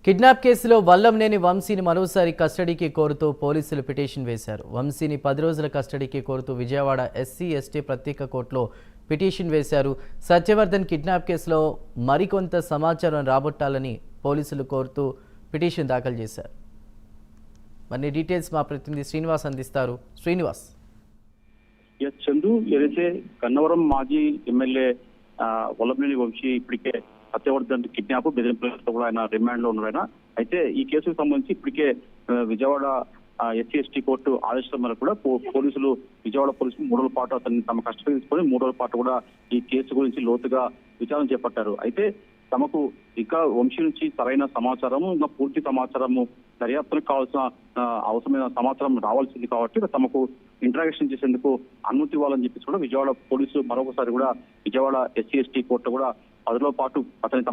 Kidnap కేసులో వల్లంనేని వంశీని మరోసారి కస్టడీకి కోరుతూ పోలీసులు పిటిషన్ వేశారు. వంశీని 10 రోజుల కస్టడీకి కోరుతూ విజయవాడ ఎస్సీ ఎస్టీ ప్రత్యేక కోర్టులో పిటిషన్ వేశారు. సత్యవర్ధన్ కిడ్నాప్ కేసులో మరికొంత సమాచారం రాబట్టాలని పోలీసులు కోరుతూ పిటిషన్ దాఖలు చేశారు. మరిన్ని డీటెయిల్స్ మా ప్రతినిధి శ్రీనివాస్ అందిస్తారు. శ్రీనివాస్. చందు, ఏదైతే గన్నవరం మాజీ ఎమ్మెల్యే వల్లంనేని వంశీ ఇప్పటికే సత్యవర్ధన్ కిడ్నాప్ బెదిరింపులతో కూడా ఆయన రిమాండ్ లో ఉన్నాడు. అయితే ఈ కేసుకు సంబంధించి ఇప్పటికే విజయవాడ ఎస్సీ ఎస్టీ కోర్టు ఆదేశాల మేరకు కూడా పోలీసులు విజయవాడ పోలీసులు 3 రోజుల పాటు అతన్ని తమ కస్టడీ తీసుకొని 3 రోజుల పాటు కూడా ఈ కేసు గురించి లోతుగా విచారణ చేపట్టారు. అయితే తమకు ఇంకా వంశీ నుంచి సరైన సమాచారము ఇంకా పూర్తి సమాచారము దర్యాప్తులకు కావాల్సిన అవసరమైన సమాచారం రావాల్సింది కాబట్టి తమకు ఇంటరాక్షన్ చేసేందుకు అనుమతి ఇవ్వాలని చెప్పేసి కూడా విజయవాడ పోలీసులు మరొకసారి కూడా విజయవాడ ఎస్సీ ఎస్టీ కోర్టు కూడా 10 రోజుల పాటు అతని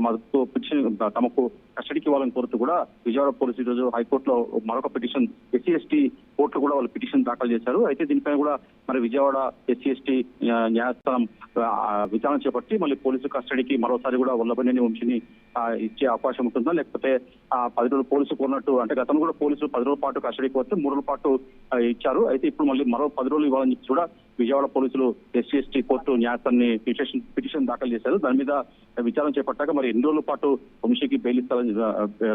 తమకు కస్టడీకి ఇవ్వాలని కోరుతూ కూడా విజయవాడ పోలీసులు ఈరోజు హైకోర్టులో మరొక పిటిషన్ ఎస్సీ ఎస్టీ కోర్టులో కూడా వాళ్ళు పిటిషన్ దాఖలు చేశారు. అయితే దీనిపైన కూడా మరి విజయవాడ ఎస్సీ ఎస్టీ న్యాయస్థానం విచారణ చేపట్టి మళ్ళీ పోలీసు కస్టడీకి మరోసారి కూడా వల్లభనేని వంశీని ఇచ్చే అవకాశం ఉంటుందా, లేకపోతే 10 రోజులు పోలీసు కోరినట్టు అంటే గతంలో కూడా పోలీసులు 10 రోజుల పాటు కస్టడీకి వస్తే 3 రోజుల పాటు ఇచ్చారు. అయితే ఇప్పుడు మళ్ళీ మరో 10 రోజులు ఇవ్వాలని చెప్పి కూడా విజయవాడ పోలీసులు ఎస్సీ ఎస్టీ కోర్టు న్యాయస్థానాన్ని పిటిషన్ దాఖలు చేశారు. దాని మీద విచారణ చేపట్టాక మరి ఎన్ని రోజుల పాటు వంశీకి బెయిల్ ఇస్తారని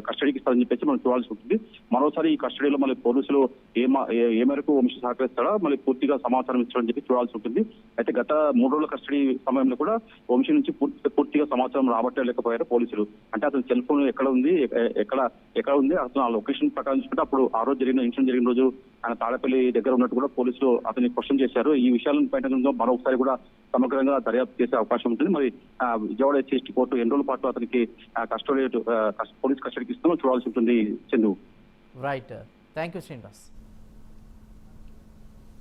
కస్టడీకి ఇస్తారని చెప్పేసి మనం చూడాల్సి ఉంటుంది. మరోసారి ఈ కస్టడీలో మళ్ళీ పోలీసులు ఏ మేరకు వంశీ సహకరిస్తాడా మళ్ళీ పూర్తిగా సమాచారం ఇస్తారని చెప్పి చూడాల్సి ఉంటుంది. అయితే గత 3 రోజుల కస్టడీ సమయంలో కూడా వంశీ నుంచి పూర్తిగా సమాచారం రాబట్టలేకపోయారు పోలీసులు. అంటే అతని సెల్ ఫోన్ ఎక్కడ ఉంది అతను ఆ లొకేషన్ ప్రకారం చూసుకుంటే అప్పుడు ఆ రోజు ఇన్సిడెంట్ జరిగిన రోజు ఆయన తాడపల్లి దగ్గర ఉన్నట్టు కూడా పోలీసులు అతన్ని క్వశ్చన్ చేశారు. ఈ విషయాలను పైన మరొకసారి కూడా సమగ్రంగా దర్యాప్తు చేసే అవకాశం ఉంటుంది. మరి విజయవాడ ఎస్సీ కోర్టు ఎన్ని రోజుల పాటు అతనికి పోలీస్ కస్టడీకి ఇస్తామో చూడాల్సి ఉంటుంది. Chandu. Right. Thank you Srinivas.